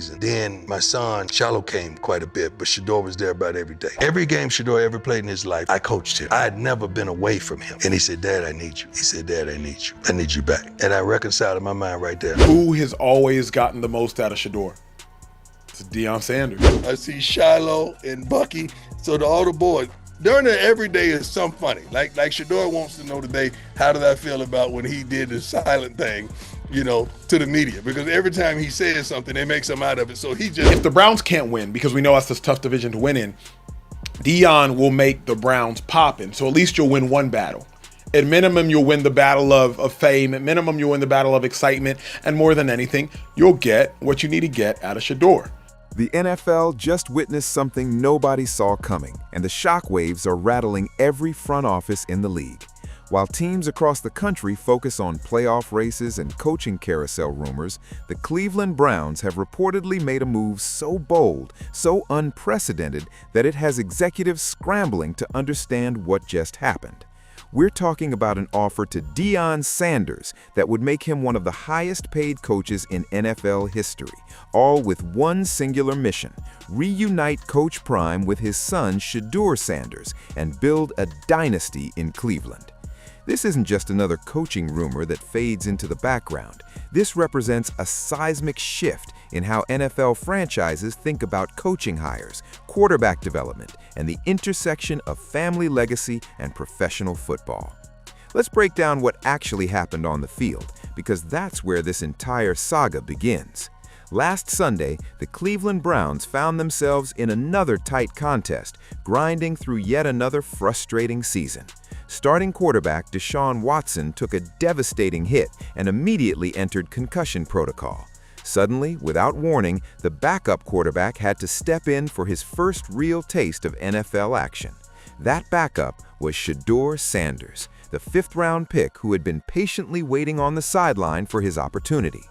season. Then my son, Shallow, came quite a bit, but Shedeur was there about every day. Every game Shedeur ever played in his life, I coached him. I had never been away from him. And he said, Dad, I need you. He said, Dad, I need you. I need you back. And I reconciled in my mind right there. Who has always gotten the most out of Shadur? It's Deion Sanders. I see Shiloh and Bucky. So to all the boys, during the everyday is something funny. Like Shadur wants to know today, how did I feel about when he did the silent thing, to the media? Because every time he says something, they make something out of it. So he just... If the Browns can't win, because we know that's a tough division to win in, Deion will make the Browns poppin'. So at least you'll win one battle. At minimum, you'll win the battle of fame. At minimum, you'll win the battle of excitement. And more than anything, you'll get what you need to get out of Shadur. The NFL just witnessed something nobody saw coming, and the shockwaves are rattling every front office in the league. While teams across the country focus on playoff races and coaching carousel rumors, the Cleveland Browns have reportedly made a move so bold, so unprecedented, that it has executives scrambling to understand what just happened. We're talking about an offer to Deion Sanders that would make him one of the highest-paid coaches in NFL history, all with one singular mission: reunite Coach Prime with his son Shedeur Sanders and build a dynasty in Cleveland. This isn't just another coaching rumor that fades into the background. This represents a seismic shift in how NFL franchises think about coaching hires, quarterback development, and the intersection of family legacy and professional football. Let's break down what actually happened on the field, because that's where this entire saga begins. Last Sunday, the Cleveland Browns found themselves in another tight contest, grinding through yet another frustrating season. Starting quarterback Deshaun Watson took a devastating hit and immediately entered concussion protocol. Suddenly, without warning, the backup quarterback had to step in for his first real taste of NFL action. That backup was Shedeur Sanders, the fifth-round pick who had been patiently waiting on the sideline for his opportunity.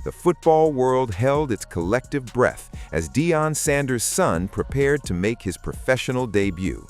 The football world held its collective breath as Deion Sanders' son prepared to make his professional debut.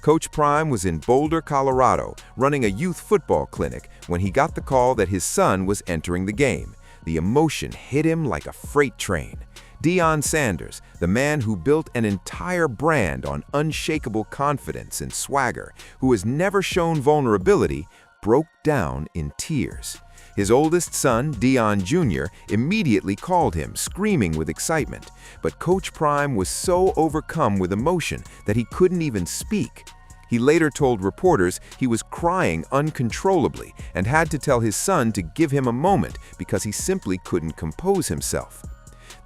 Coach Prime was in Boulder, Colorado, running a youth football clinic when he got the call that his son was entering the game. The emotion hit him like a freight train. Deion Sanders, the man who built an entire brand on unshakable confidence and swagger, who has never shown vulnerability, broke down in tears. His oldest son, Deion Jr., immediately called him, screaming with excitement. But Coach Prime was so overcome with emotion that he couldn't even speak. He later told reporters he was crying uncontrollably and had to tell his son to give him a moment because he simply couldn't compose himself.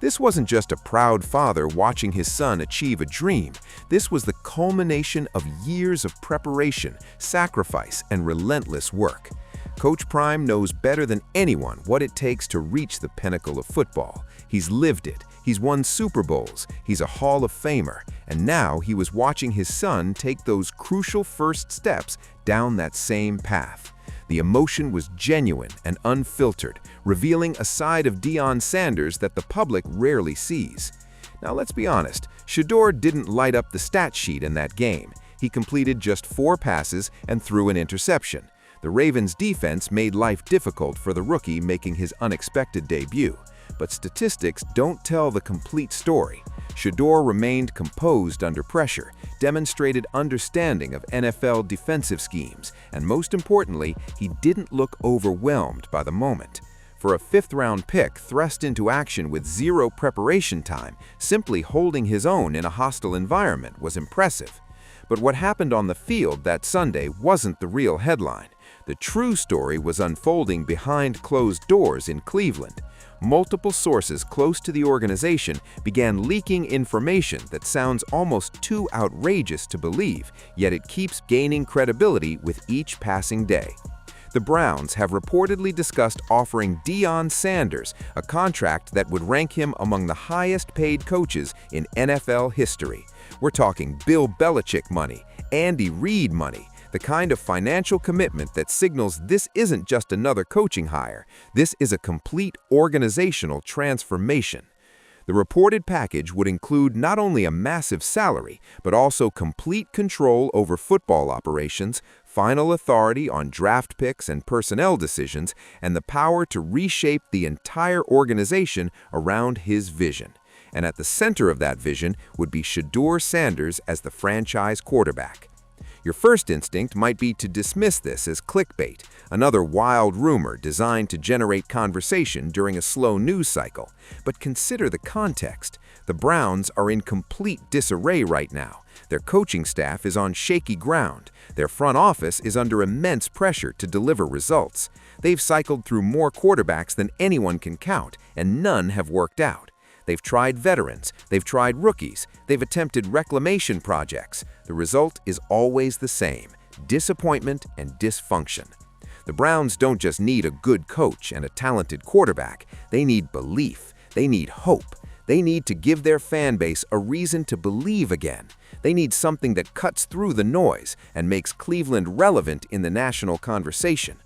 This wasn't just a proud father watching his son achieve a dream. This was the culmination of years of preparation, sacrifice, and relentless work. Coach Prime knows better than anyone what it takes to reach the pinnacle of football. He's lived it. He's won Super Bowls. He's a Hall of Famer. And now he was watching his son take those crucial first steps down that same path. The emotion was genuine and unfiltered, revealing a side of Deion Sanders that the public rarely sees. Now let's be honest, Shadur didn't light up the stat sheet in that game. He completed just 4 passes and threw an interception. The Ravens' defense made life difficult for the rookie making his unexpected debut. But statistics don't tell the complete story. Shadur remained composed under pressure, demonstrated understanding of NFL defensive schemes, and most importantly, he didn't look overwhelmed by the moment. For a fifth-round pick thrust into action with 0 preparation time, simply holding his own in a hostile environment was impressive. But what happened on the field that Sunday wasn't the real headline. The true story was unfolding behind closed doors in Cleveland. Multiple sources close to the organization began leaking information that sounds almost too outrageous to believe, yet it keeps gaining credibility with each passing day. The Browns have reportedly discussed offering Deion Sanders a contract that would rank him among the highest-paid coaches in NFL history. We're talking Bill Belichick money, Andy Reid money, the kind of financial commitment that signals this isn't just another coaching hire. This is a complete organizational transformation. The reported package would include not only a massive salary, but also complete control over football operations, final authority on draft picks and personnel decisions, and the power to reshape the entire organization around his vision. and at the center of that vision would be Shedeur Sanders as the franchise quarterback. Your first instinct might be to dismiss this as clickbait, another wild rumor designed to generate conversation during a slow news cycle. But consider the context. The Browns are in complete disarray right now. Their coaching staff is on shaky ground. Their front office is under immense pressure to deliver results. They've cycled through more quarterbacks than anyone can count, and none have worked out. They've tried veterans, they've tried rookies, they've attempted reclamation projects. The result is always the same: disappointment and dysfunction. The Browns don't just need a good coach and a talented quarterback. They need belief. They need hope. They need to give their fan base a reason to believe again. They need something that cuts through the noise and makes Cleveland relevant in the national conversation.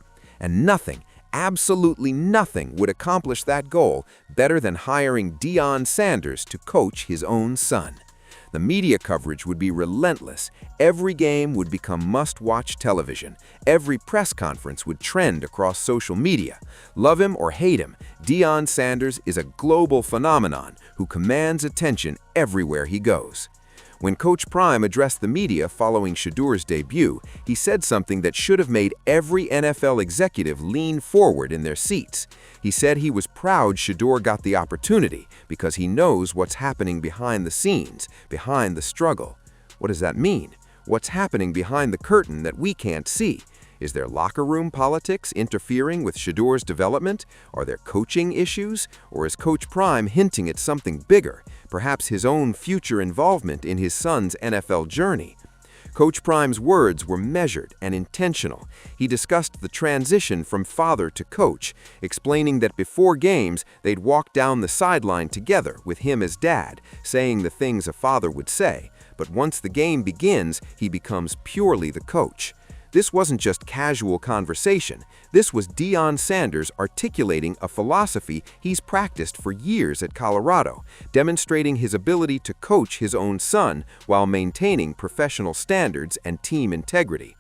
And nothing, absolutely nothing, would accomplish that goal better than hiring Deion Sanders to coach his own son. The media coverage would be relentless. Every game would become must-watch television. Every press conference would trend across social media. Love him or hate him, Deion Sanders is a global phenomenon who commands attention everywhere he goes. When Coach Prime addressed the media following Shedur's debut, he said something that should have made every NFL executive lean forward in their seats. He said he was proud Shadur got the opportunity because he knows what's happening behind the scenes, behind the struggle. What does that mean? What's happening behind the curtain that we can't see? Is there locker room politics interfering with Shedur's development? Are there coaching issues? Or is Coach Prime hinting at something bigger, perhaps his own future involvement in his son's NFL journey? Coach Prime's words were measured and intentional. He discussed the transition from father to coach, explaining that before games, they'd walk down the sideline together with him as dad, saying the things a father would say. But once the game begins, he becomes purely the coach. This wasn't just casual conversation. This was Deion Sanders articulating a philosophy he's practiced for years at Colorado, demonstrating his ability to coach his own son while maintaining professional standards and team integrity.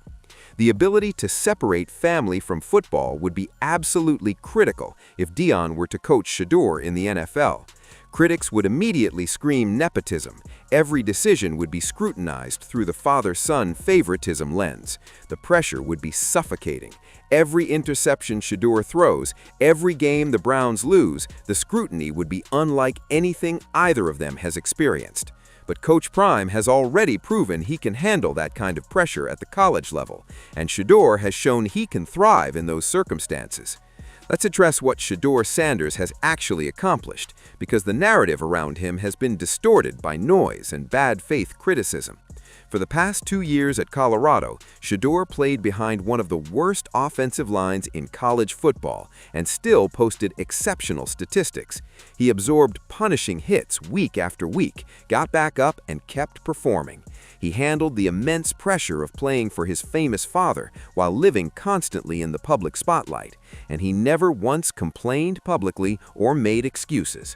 The ability to separate family from football would be absolutely critical if Deion were to coach Shadur in the NFL. Critics would immediately scream nepotism. Every decision would be scrutinized through the father-son favoritism lens. The pressure would be suffocating. Every interception Shadur throws, every game the Browns lose, the scrutiny would be unlike anything either of them has experienced. But Coach Prime has already proven he can handle that kind of pressure at the college level, and Shadur has shown he can thrive in those circumstances. Let's address what Shedeur Sanders has actually accomplished, because the narrative around him has been distorted by noise and bad faith criticism. For the past 2 years at Colorado, Shadur played behind one of the worst offensive lines in college football and still posted exceptional statistics. He absorbed punishing hits week after week, got back up, and kept performing. He handled the immense pressure of playing for his famous father while living constantly in the public spotlight, and he never once complained publicly or made excuses.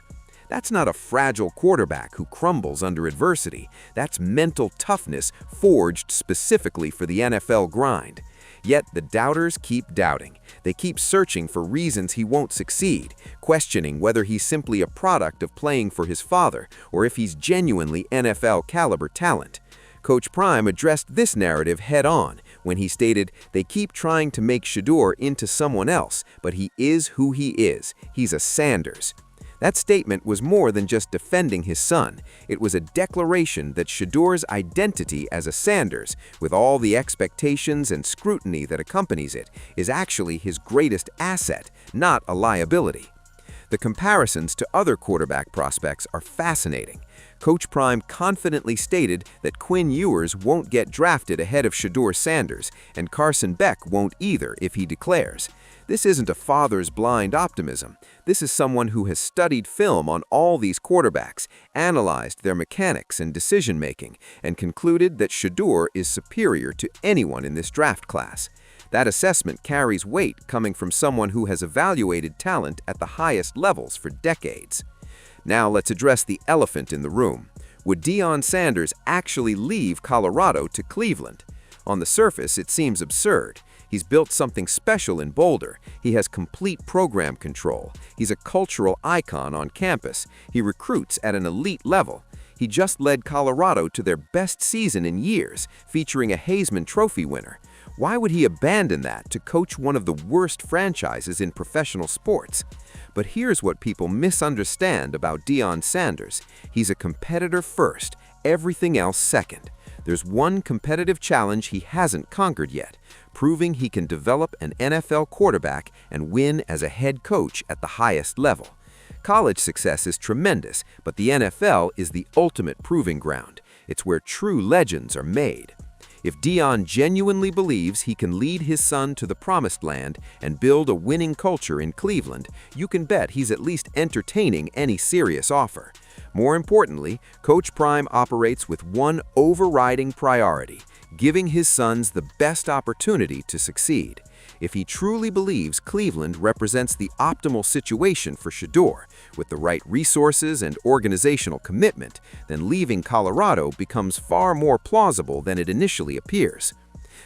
That's not a fragile quarterback who crumbles under adversity. That's mental toughness forged specifically for the NFL grind. Yet the doubters keep doubting. They keep searching for reasons he won't succeed, questioning whether he's simply a product of playing for his father or if he's genuinely NFL-caliber talent. Coach Prime addressed this narrative head-on when he stated, "They keep trying to make Shadur into someone else, but he is who he is. He's a Sanders." That statement was more than just defending his son. It was a declaration that Shedur's identity as a Sanders, with all the expectations and scrutiny that accompanies it, is actually his greatest asset, not a liability. The comparisons to other quarterback prospects are fascinating. Coach Prime confidently stated that Quinn Ewers won't get drafted ahead of Shedeur Sanders, and Carson Beck won't either if he declares. This isn't a father's blind optimism. This is someone who has studied film on all these quarterbacks, analyzed their mechanics and decision-making, and concluded that Shadur is superior to anyone in this draft class. That assessment carries weight coming from someone who has evaluated talent at the highest levels for decades. Now let's address the elephant in the room. Would Deion Sanders actually leave Colorado to Cleveland? On the surface, it seems absurd. He's built something special in Boulder. He has complete program control. He's a cultural icon on campus. He recruits at an elite level. He just led Colorado to their best season in years, featuring a Heisman Trophy winner. Why would he abandon that to coach one of the worst franchises in professional sports? But here's what people misunderstand about Deion Sanders. He's a competitor first, everything else second. There's one competitive challenge he hasn't conquered yet, proving he can develop an NFL quarterback and win as a head coach at the highest level. College success is tremendous, but the NFL is the ultimate proving ground. It's where true legends are made. If Deion genuinely believes he can lead his son to the promised land and build a winning culture in Cleveland, you can bet he's at least entertaining any serious offer. More importantly, Coach Prime operates with one overriding priority: giving his sons the best opportunity to succeed. If he truly believes Cleveland represents the optimal situation for Shadur, with the right resources and organizational commitment, then leaving Colorado becomes far more plausible than it initially appears.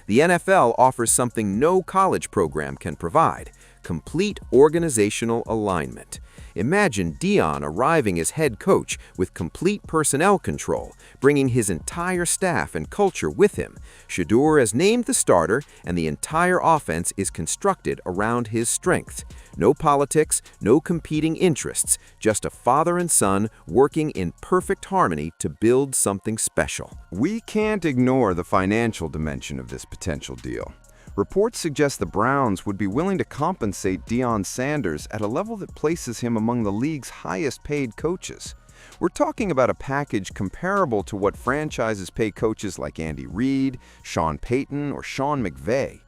The NFL offers something no college program can provide: complete organizational alignment. Imagine Deion arriving as head coach with complete personnel control, bringing his entire staff and culture with him. Shadur is named the starter, and the entire offense is constructed around his strengths. No politics, no competing interests, just a father and son working in perfect harmony to build something special. We can't ignore the financial dimension of this potential deal. Reports suggest the Browns would be willing to compensate Deion Sanders at a level that places him among the league's highest-paid coaches. We're talking about a package comparable to what franchises pay coaches like Andy Reid, Sean Payton, or Sean McVay.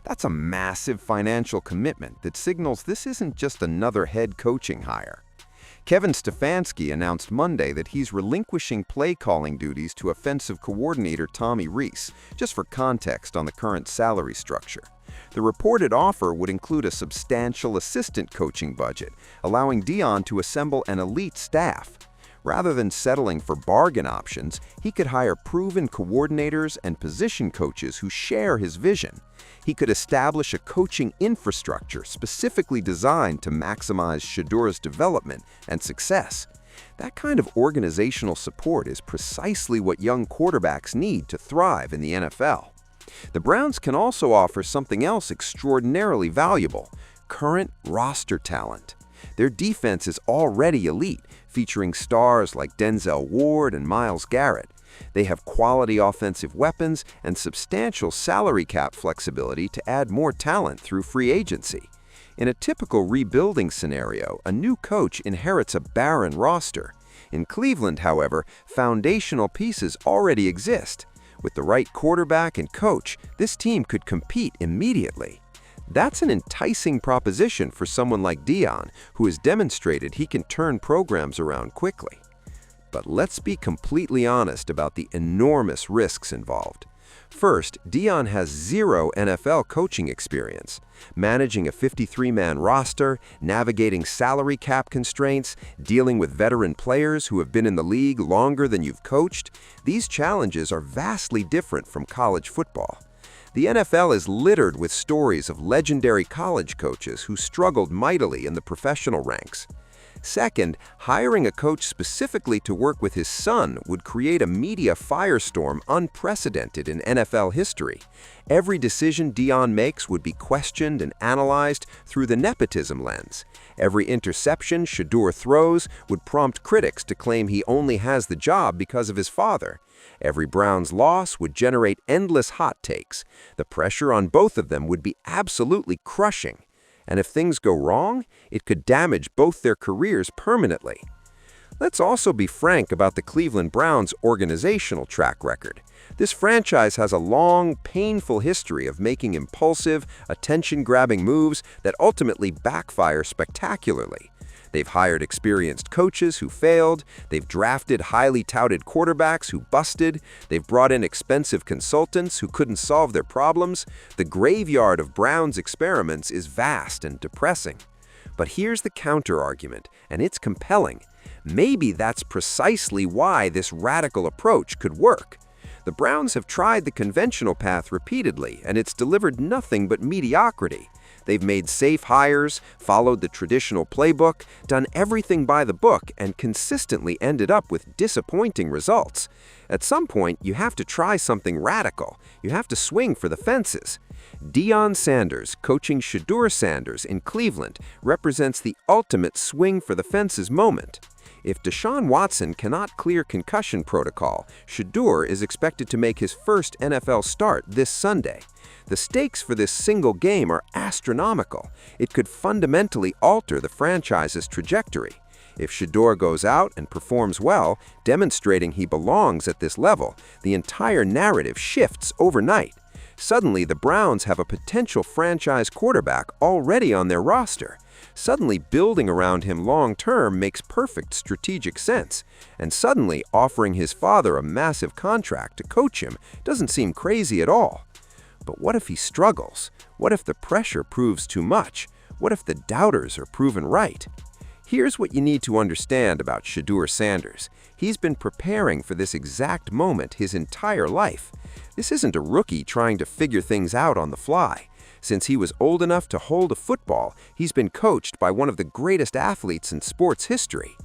That's a massive financial commitment that signals this isn't just another head coaching hire. Kevin Stefanski announced Monday that he's relinquishing play-calling duties to offensive coordinator Tommy Rees, just for context on the current salary structure. The reported offer would include a substantial assistant coaching budget, allowing Deion to assemble an elite staff. Rather than settling for bargain options, he could hire proven coordinators and position coaches who share his vision. He could establish a coaching infrastructure specifically designed to maximize Shedur's development and success. That kind of organizational support is precisely what young quarterbacks need to thrive in the NFL. The Browns can also offer something else extraordinarily valuable: current roster talent. Their defense is already elite, featuring stars like Denzel Ward and Myles Garrett. They have quality offensive weapons and substantial salary cap flexibility to add more talent through free agency. In a typical rebuilding scenario, a new coach inherits a barren roster. In Cleveland, however, foundational pieces already exist. With the right quarterback and coach, this team could compete immediately. That's an enticing proposition for someone like Deion, who has demonstrated he can turn programs around quickly. But let's be completely honest about the enormous risks involved. First, Deion has zero NFL coaching experience. Managing a 53-man roster, navigating salary cap constraints, dealing with veteran players who have been in the league longer than you've coached, these challenges are vastly different from college football. The NFL is littered with stories of legendary college coaches who struggled mightily in the professional ranks. Second, hiring a coach specifically to work with his son would create a media firestorm unprecedented in NFL history. Every decision Deion makes would be questioned and analyzed through the nepotism lens. Every interception Shadur throws would prompt critics to claim he only has the job because of his father. Every Browns loss would generate endless hot takes. The pressure on both of them would be absolutely crushing. And if things go wrong, it could damage both their careers permanently. Let's also be frank about the Cleveland Browns' organizational track record. This franchise has a long, painful history of making impulsive, attention-grabbing moves that ultimately backfire spectacularly. They've hired experienced coaches who failed, they've drafted highly touted quarterbacks who busted, they've brought in expensive consultants who couldn't solve their problems. The graveyard of Browns experiments is vast and depressing. But here's the counter-argument, and it's compelling. Maybe that's precisely why this radical approach could work. The Browns have tried the conventional path repeatedly, and it's delivered nothing but mediocrity. They've made safe hires, followed the traditional playbook, done everything by the book, and consistently ended up with disappointing results. At some point, you have to try something radical. You have to swing for the fences. Deion Sanders, coaching Shedeur Sanders in Cleveland, represents the ultimate swing for the fences moment. If Deshaun Watson cannot clear concussion protocol, Shadur is expected to make his first NFL start this Sunday. The stakes for this single game are astronomical. It could fundamentally alter the franchise's trajectory. If Shadur goes out and performs well, demonstrating he belongs at this level, the entire narrative shifts overnight. Suddenly, the Browns have a potential franchise quarterback already on their roster. Suddenly, building around him long-term makes perfect strategic sense. And suddenly, offering his father a massive contract to coach him doesn't seem crazy at all. But what if he struggles? What if the pressure proves too much? What if the doubters are proven right? Here's what you need to understand about Shedeur Sanders. He's been preparing for this exact moment his entire life. This isn't a rookie trying to figure things out on the fly. Since he was old enough to hold a football, he's been coached by one of the greatest athletes in sports history.